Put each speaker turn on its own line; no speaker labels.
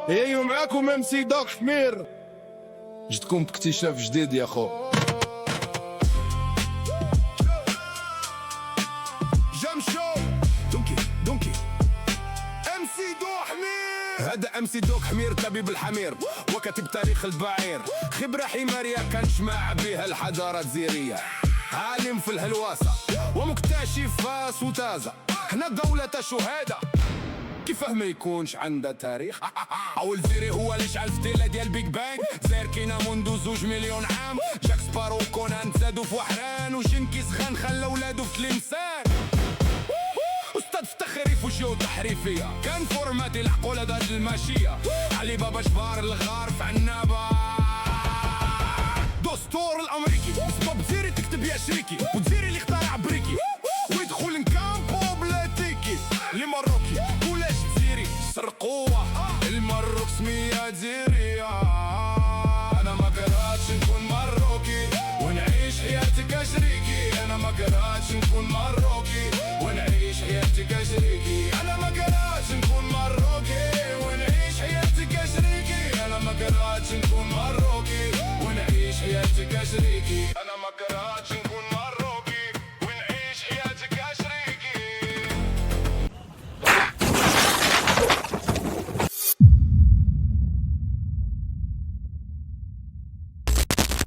ايوا معاكم ام سي دوك حمير، جدكم باكتشاف جديد يا خو.
جمشو دونكي ام سي دو حمير. هذا ام سي دوك حمير طبيب الحمير وكاتب تاريخ البعير، خبرة حمارية كنجمع بها الحضارات الزيرية، عالم في الهلواسة ومكتشف سوتازة. احنا دولة شهادة كيفاه ما يكونش عندها تاريخ. اول زيري هو اللي شعل فتيلة ديال بيج بانج، زير كينا منذ 2 مليون عام. جاك سبارو وكونان تزادو في وحران، وجنكيز خان خلى ولادو في تلمسان. استاذ في التخريف وجيوتحريفية، كان فورماتي العقولة داد الماشية. علي بابا جبار الغار في عنابة، دستور الامريكي سبب زيري تكتب يا شريكي، وتزيري اللي اخترع بريكي ويدخل نكامبو بلا تيكي. لي مروكي ولاش جزيري سرقوه، المروك سمية جزيرية. انا ما قراتش نكون مروكي ونعيش حياتي كشريكي، انا ما قراتش نكون مروكي ونعيش حياتي كشريكي.